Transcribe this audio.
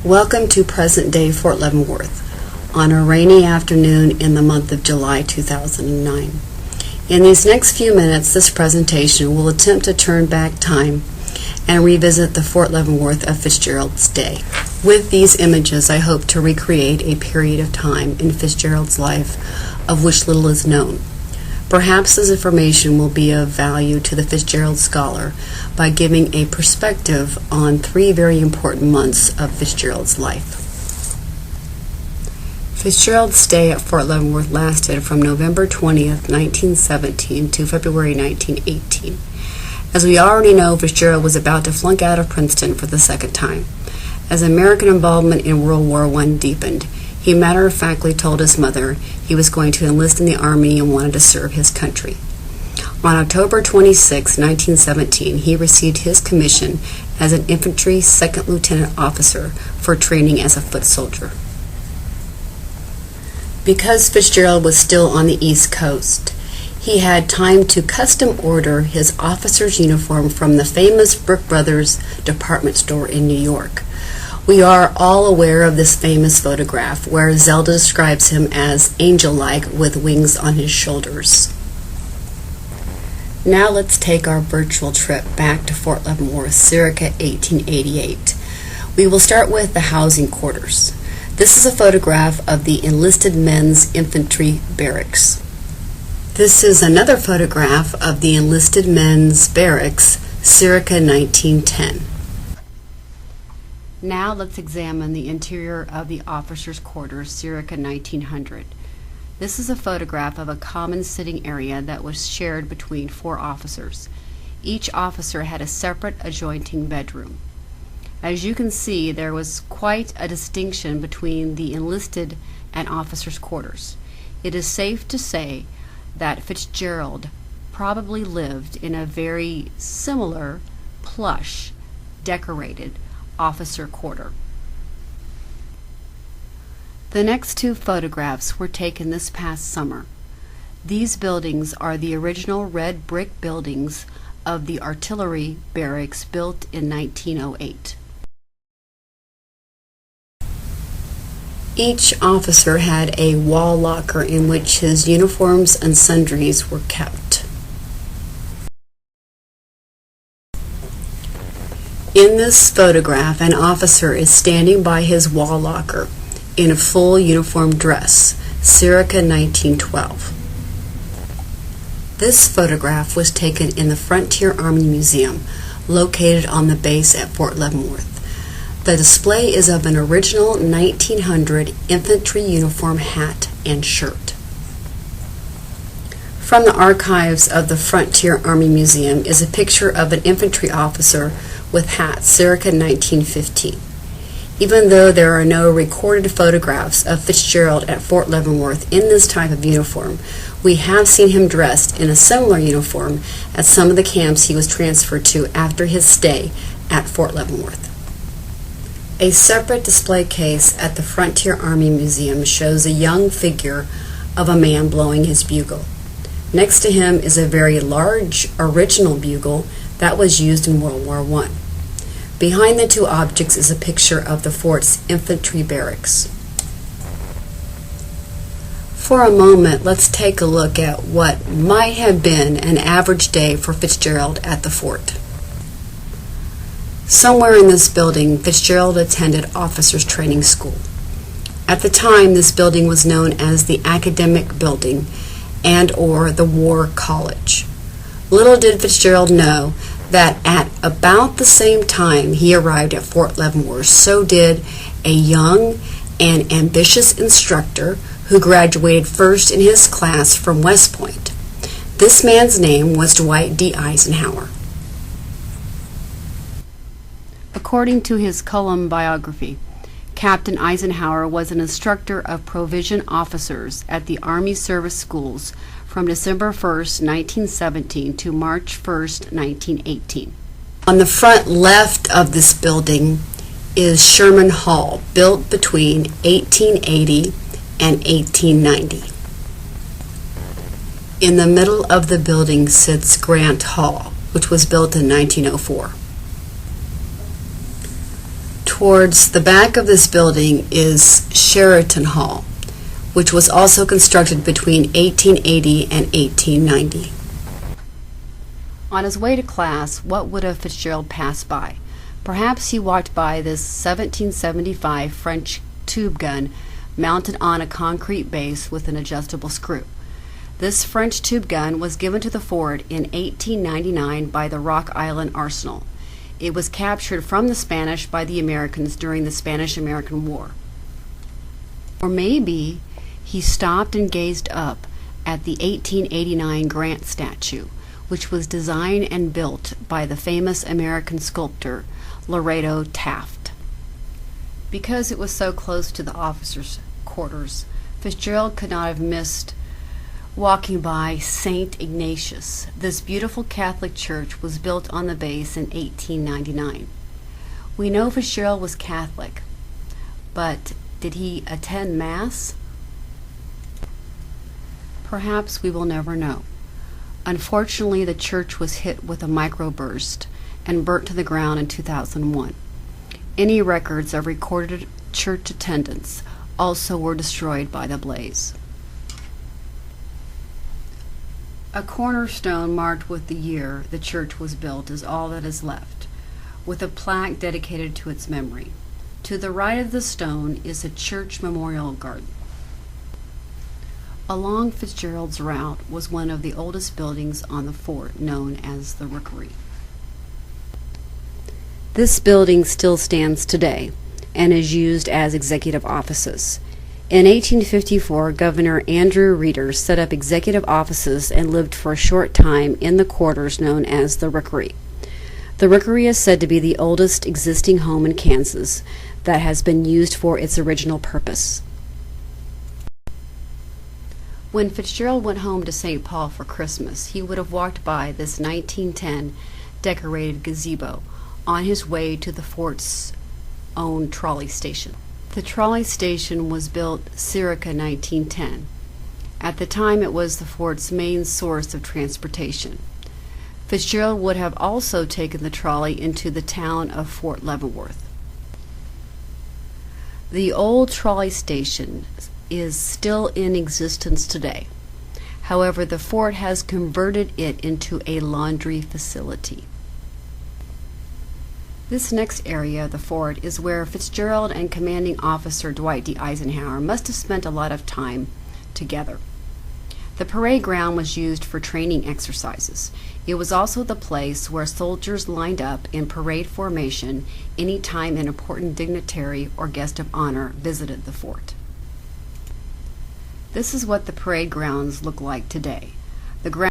Welcome to present-day Fort Leavenworth on a rainy afternoon in the month of July 2009. In these next few minutes, this presentation will attempt to turn back time and revisit the Fort Leavenworth of Fitzgerald's day. With these images, I hope to recreate a period of time in Fitzgerald's life of which little is known. Perhaps this information will be of value to the Fitzgerald scholar by giving a perspective on three very important months of Fitzgerald's life. Fitzgerald's stay at Fort Leavenworth lasted from November 20th, 1917 to February 1918. As we already know, Fitzgerald was about to flunk out of Princeton for the second time. As American involvement in World War I deepened, he matter-of-factly told his mother he was going to enlist in the Army and wanted to serve his country. On October 26, 1917, he received his commission as an infantry second lieutenant officer for training as a foot soldier. Because Fitzgerald was still on the East Coast, he had time to custom order his officer's uniform from the famous Brooks Brothers department store in New York. We are all aware of this famous photograph where Zelda describes him as angel-like with wings on his shoulders. Now let's take our virtual trip back to Fort Leavenworth circa 1888. We will start with the housing quarters. This is a photograph of the enlisted men's infantry barracks. This is another photograph of the enlisted men's barracks circa 1910. Now let's examine the interior of the officers' quarters circa 1900. This is a photograph of a common sitting area that was shared between 4 officers. Each officer had a separate adjoining bedroom. As you can see, there was quite a distinction between the enlisted and officers' quarters. It is safe to say that Fitzgerald probably lived in a very similar, plush, decorated officer quarter. The next 2 photographs were taken this past summer. These buildings are the original red brick buildings of the artillery barracks built in 1908. Each officer had a wall locker in which his uniforms and sundries were kept. In this photograph, an officer is standing by his wall locker in a full uniform dress, circa 1912. This photograph was taken in the Frontier Army Museum, located on the base at Fort Leavenworth. The display is of an original 1900 infantry uniform hat and shirt. From the archives of the Frontier Army Museum is a picture of an infantry officer with hat circa 1915. Even though there are no recorded photographs of Fitzgerald at Fort Leavenworth in this type of uniform, we have seen him dressed in a similar uniform at some of the camps he was transferred to after his stay at Fort Leavenworth. A separate display case at the Frontier Army Museum shows a young figure of a man blowing his bugle. Next to him is a very large original bugle that was used in World War I. Behind the 2 objects is a picture of the fort's infantry barracks. For a moment, let's take a look at what might have been an average day for Fitzgerald at the fort. Somewhere in this building, Fitzgerald attended officers' training school. At the time, this building was known as the Academic Building and/or the War College. Little did Fitzgerald know that at about the same time he arrived at Fort Leavenworth, so did a young and ambitious instructor who graduated first in his class from West Point. This man's name was Dwight D. Eisenhower. According to his Cullum biography, Captain Eisenhower was an instructor of provision officers at the Army Service Schools from December 1st, 1917 to March 1st, 1918. On the front left of this building is Sherman Hall, built between 1880 and 1890. In the middle of the building sits Grant Hall, which was built in 1904. Towards the back of this building is Sheraton Hall, which was also constructed between 1880 and 1890. On his way to class, what would have Fitzgerald passed by? Perhaps he walked by this 1775 French tube gun mounted on a concrete base with an adjustable screw. This French tube gun was given to the fort in 1899 by the Rock Island Arsenal. It was captured from the Spanish by the Americans during the Spanish-American War. Or maybe he stopped and gazed up at the 1889 Grant statue, which was designed and built by the famous American sculptor Laredo Taft. Because it was so close to the officers' quarters, Fitzgerald could not have missed walking by St. Ignatius. This beautiful Catholic church was built on the base in 1899. We know Fitzgerald was Catholic, but did he attend Mass? Perhaps we will never know. Unfortunately, the church was hit with a microburst and burnt to the ground in 2001. Any records of recorded church attendance also were destroyed by the blaze. A cornerstone marked with the year the church was built is all that is left, with a plaque dedicated to its memory. To the right of the stone is a church memorial garden. Along Fitzgerald's route was one of the oldest buildings on the fort, known as the Rookery. This building still stands today and is used as executive offices. In 1854, Governor Andrew Reeder set up executive offices and lived for a short time in the quarters known as the Rookery. The Rookery is said to be the oldest existing home in Kansas that has been used for its original purpose. When Fitzgerald went home to St. Paul for Christmas, he would have walked by this 1910 decorated gazebo on his way to the fort's own trolley station. The trolley station was built circa 1910. At the time, it was the fort's main source of transportation. Fitzgerald would have also taken the trolley into the town of Fort Leavenworth. The old trolley station is still in existence today. However, the fort has converted it into a laundry facility. This next area of the fort is where Fitzgerald and Commanding Officer Dwight D. Eisenhower must have spent a lot of time together. The parade ground was used for training exercises. It was also the place where soldiers lined up in parade formation any time an important dignitary or guest of honor visited the fort. This is what the parade grounds look like today. The ground